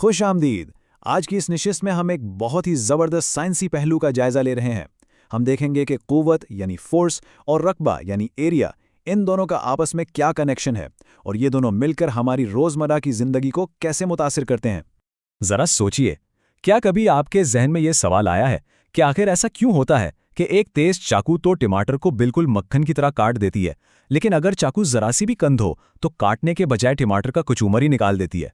खुश आमदीद। आज की इस नशिस्त में हम एक बहुत ही ज़बरदस्त साइंसी पहलू का जायज़ा ले रहे हैं। हम देखेंगे कि क़ुव्वत यानी फोर्स और रक़बा यानी एरिया, इन दोनों का आपस में क्या कनेक्शन है और ये दोनों मिलकर हमारी रोज़मर्रा की ज़िंदगी को कैसे मुतासिर करते हैं। जरा सोचिए, क्या कभी आपके जहन में यह सवाल आया है कि आखिर ऐसा क्यों होता है कि एक तेज चाकू तो टमाटर को बिल्कुल मक्खन की तरह काट देती है, लेकिन अगर चाकू जरा सी भी कंद हो तो काटने के बजाय टमाटर का कुचूमर ही निकाल देती है।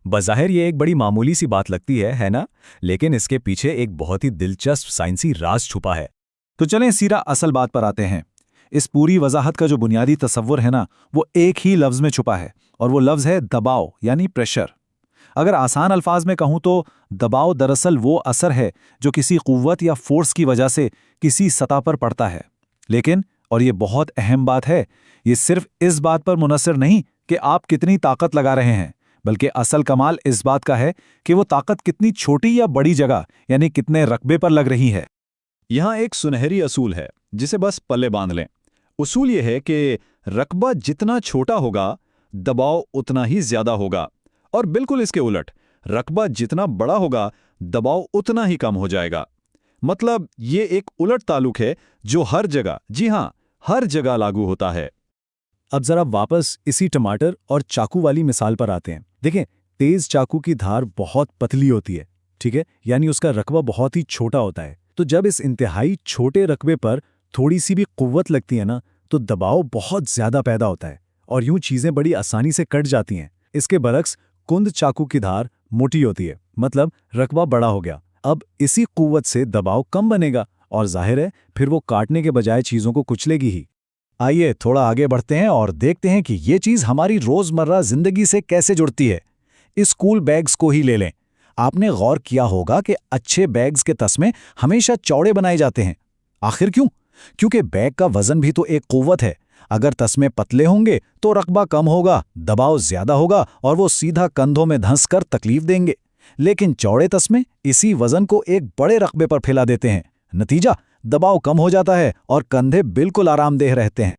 बज़ाहिर ये एक बड़ी मामूली सी बात लगती है ना? लेकिन इसके पीछे एक बहुत ही दिलचस्प साइंसी राज छुपा है। तो चलें सीधा असल बात पर आते हैं। इस पूरी वजाहत का जो बुनियादी तसव्वुर है ना, वो एक ही लफ्ज़ में छुपा है और वो लफ्ज़ है दबाव यानी प्रेशर। अगर आसान अल्फाज में कहूँ तो दबाव दरअसल वो असर है जो किसी क़ुव्वत या फोर्स की वजह से किसी सतह पर पड़ता है। लेकिन, और ये बहुत अहम बात है, ये सिर्फ इस बात पर मुनसर नहीं कि आप कितनी ताकत लगा रहे हैं, बल्कि असल कमाल इस बात का है कि वो ताकत कितनी छोटी या बड़ी जगह यानी कितने रकबे पर लग रही है। यहाँ एक सुनहरी असूल है जिसे बस पल्ले बांध लें। उसूल ये है कि रकबा जितना छोटा होगा, दबाव उतना ही ज्यादा होगा, और बिल्कुल इसके उलट, रकबा जितना बड़ा होगा, दबाव उतना ही कम हो जाएगा। मतलब ये एक उलट ताल्लुक है जो हर जगह, जी हाँ, हर जगह लागू होता है। अब जरा वापस इसी टमाटर और चाकू वाली मिसाल पर आते हैं। देखें, तेज चाकू की धार बहुत पतली होती है, ठीक है, यानी उसका रकबा बहुत ही छोटा होता है। तो जब इस इंतहाई छोटे रकबे पर थोड़ी सी भी कुव्वत लगती है ना, तो दबाव बहुत ज्यादा पैदा होता है और यूं चीजें बड़ी आसानी से कट जाती हैं। इसके बरक्स कुंद चाकू की धार मोटी होती है, मतलब रकबा बड़ा हो गया। अब इसी कुव्वत से दबाव कम बनेगा और जाहिर है फिर वो काटने के बजाय चीजों को कुचलेगी ही। आइए थोड़ा आगे बढ़ते हैं और देखते हैं कि ये चीज़ हमारी रोज़मर्रा ज़िंदगी से कैसे जुड़ती है। इस स्कूल बैग्स को ही ले लें। आपने गौर किया होगा कि अच्छे बैग्स के तस्मे हमेशा चौड़े बनाए जाते हैं। आखिर क्यों? क्योंकि बैग का वज़न भी तो एक क़ुव्वत है। अगर तस्मे पतले होंगे तो रकबा कम होगा, दबाव ज़्यादा होगा और वो सीधा कंधों में धंस कर तकलीफ देंगे। लेकिन चौड़े तस्मे इसी वज़न को एक बड़े रकबे पर फैला देते हैं। नतीजा, दबाव कम हो जाता है और कंधे बिल्कुल आरामदेह रहते हैं।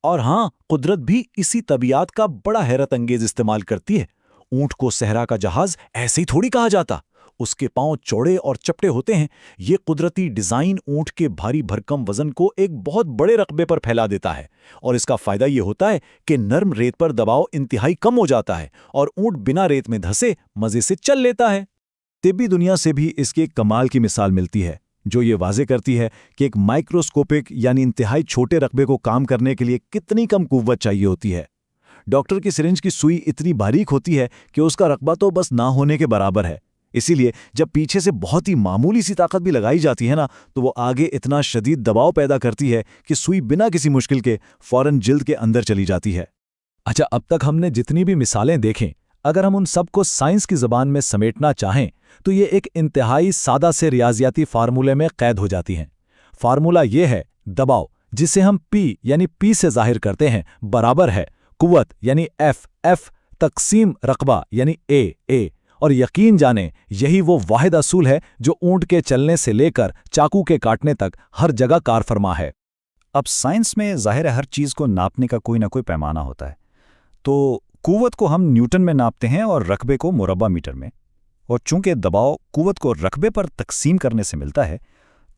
और हाँ, कुदरत भी इसी तबीयत का बड़ा हैरत अंगेज इस्तेमाल करती है। ऊंट को सहरा का जहाज ऐसे ही थोड़ी कहा जाता। उसके पांव चौड़े और चपटे होते हैं। ये कुदरती डिजाइन ऊंट के भारी भरकम वजन को एक बहुत बड़े रकबे पर फैला देता है और इसका फायदा ये होता है कि नर्म रेत पर दबाव इंतहाई कम हो जाता है और ऊंट बिना रेत में धंसे मजे से चल लेता है। तिब्बी दुनिया से भी इसकी एक कमाल की मिसाल मिलती है जो ये वाजे करती है कि एक माइक्रोस्कोपिक यानी इंतहाई छोटे रकबे को काम करने के लिए कितनी कम कुव्वत चाहिए होती है। डॉक्टर की सिरिंज की सुई इतनी बारीक होती है कि उसका रकबा तो बस ना होने के बराबर है। इसीलिए जब पीछे से बहुत ही मामूली सी ताकत भी लगाई जाती है ना, तो वो आगे इतना शदीद दबाव पैदा करती है कि सुई बिना किसी मुश्किल के फौरन जिल्द के अंदर चली जाती है। अच्छा, अब तक हमने जितनी भी मिसालें देखें, अगर हम उन सबको साइंस की ज़बान में समेटना चाहें तो ये एक इंतहाई सादा से रियाजियाती फार्मूले में कैद हो जाती हैं। फार्मूला ये है, दबाव जिसे हम P यानी P से जाहिर करते हैं बराबर है कुव्वत यानी F तकसीम रकबा यानी A। और यकीन जाने यही वो वाहिद असूल है जो ऊंट के चलने से लेकर चाकू के काटने तक हर जगह कारफरमा है। अब साइंस में जाहिर है हर चीज़ को नापने का कोई ना कोई पैमाना होता है। तो कुव्वत को हम न्यूटन में नापते हैं और रकबे को मुरब्बा मीटर में। और चूंकि दबाव कुव्वत को रकबे पर तकसीम करने से मिलता है,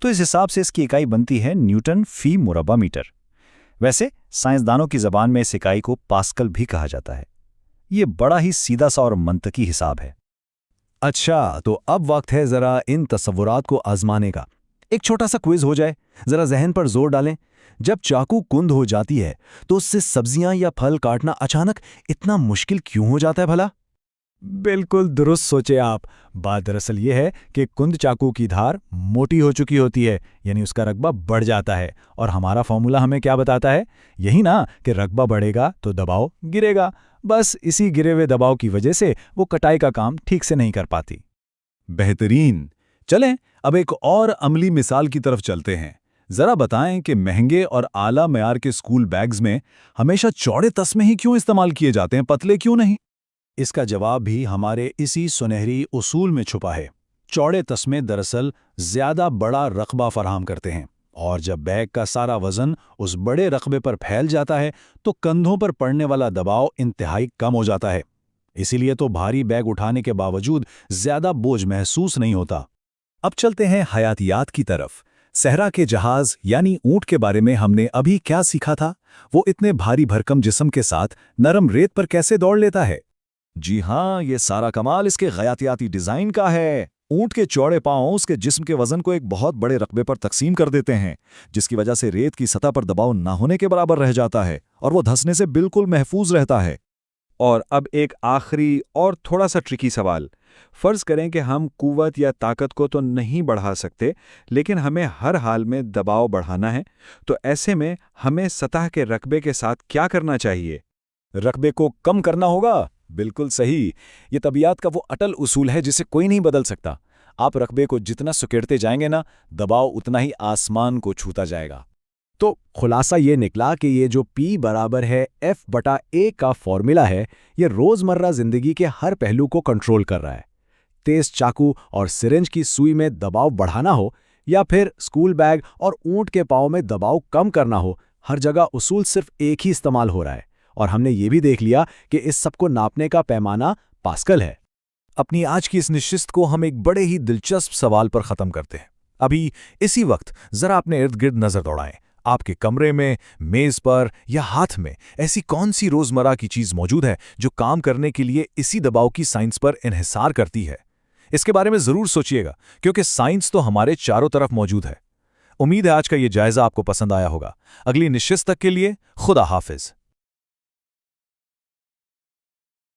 तो इस हिसाब से इसकी इकाई बनती है न्यूटन फी मुरब्बा मीटर। वैसे साइंसदानों की ज़बान में इस इकाई को पास्कल भी कहा जाता है। ये बड़ा ही सीधा सा और मंतकी हिसाब है। अच्छा, तो अब वक्त है ज़रा इन तसव्वुरात को आजमाने का। एक छोटा सा क्विज हो जाए, ज़रा जहन पर जोर डालें। जब चाकू कुंद हो जाती है तो उससे सब्जियां या फल काटना अचानक इतना मुश्किल क्यों हो जाता है भला? बिल्कुल दुरुस्त सोचे आप। बात दरअसल ये है कि कुंद चाकू की धार मोटी हो चुकी होती है, यानी उसका रकबा बढ़ जाता है। और हमारा फॉर्मूला हमें क्या बताता है? यही ना कि रकबा बढ़ेगा तो दबाव गिरेगा। बस इसी गिरे हुए दबाव की वजह से वो कटाई का काम ठीक से नहीं कर पाती। बेहतरीन। चलें अब एक और अमली मिसाल की तरफ चलते हैं। जरा बताएं कि महंगे और आला मयार के स्कूल बैग्स में हमेशा चौड़े तस्मे ही क्यों इस्तेमाल किए जाते हैं, पतले क्यों नहीं? इसका जवाब भी हमारे इसी सुनहरी उसूल में छुपा है। चौड़े तस्मे दरअसल ज्यादा बड़ा रकबा फराहम करते हैं और जब बैग का सारा वजन उस बड़े रकबे पर फैल जाता है तो कंधों पर पड़ने वाला दबाव इंतहाई कम हो जाता है। इसीलिए तो भारी बैग उठाने के बावजूद ज्यादा बोझ महसूस नहीं होता। अब चलते हैं हयातियात की तरफ। सहरा के जहाज यानी ऊंट के बारे में हमने अभी क्या सीखा था? वो इतने भारी भरकम जिस्म के साथ नरम रेत पर कैसे दौड़ लेता है? जी हाँ, ये सारा कमाल इसके हयातियाती डिजाइन का है। ऊंट के चौड़े पांव उसके जिस्म के वजन को एक बहुत बड़े रकबे पर तकसीम कर देते हैं, जिसकी वजह से रेत की सतह पर दबाव ना होने के बराबर रह जाता है और वो धंसने से बिल्कुल महफूज रहता है। और अब एक आखिरी और थोड़ा सा ट्रिकी सवाल। फर्ज करें कि हम कुव्वत या ताकत को तो नहीं बढ़ा सकते, लेकिन हमें हर हाल में दबाव बढ़ाना है, तो ऐसे में हमें सतह के रकबे के साथ क्या करना चाहिए? रकबे को कम करना होगा। बिल्कुल सही। ये तबीयत का वो अटल उसूल है जिसे कोई नहीं बदल सकता। आप रकबे को जितना सुकेड़ते जाएंगे ना, दबाव उतना ही आसमान को छूता जाएगा। तो खुलासा ये निकला कि ये जो P बराबर है F/A का फॉर्मूला है, ये रोजमर्रा जिंदगी के हर पहलू को कंट्रोल कर रहा है। तेज चाकू और सिरिंज की सुई में दबाव बढ़ाना हो या फिर स्कूल बैग और ऊंट के पांव में दबाव कम करना हो, हर जगह उसूल सिर्फ एक ही इस्तेमाल हो रहा है। और हमने ये भी देख लिया कि इस सबको नापने का पैमाना पास्कल है। अपनी आज की इस नशिस्त को हम एक बड़े ही दिलचस्प सवाल पर खत्म करते हैं। अभी इसी वक्त जरा अपने इर्द गिर्द नजर दौड़ाएं। आपके कमरे में, मेज पर या हाथ में ऐसी कौन सी रोजमर्रा की चीज मौजूद है जो काम करने के लिए इसी दबाव की साइंस पर इन्हिसार करती है? इसके बारे में जरूर सोचिएगा, क्योंकि साइंस तो हमारे चारों तरफ मौजूद है। उम्मीद है आज का ये जायजा आपको पसंद आया होगा। अगली नशिस्त तक के लिए खुदा हाफिज।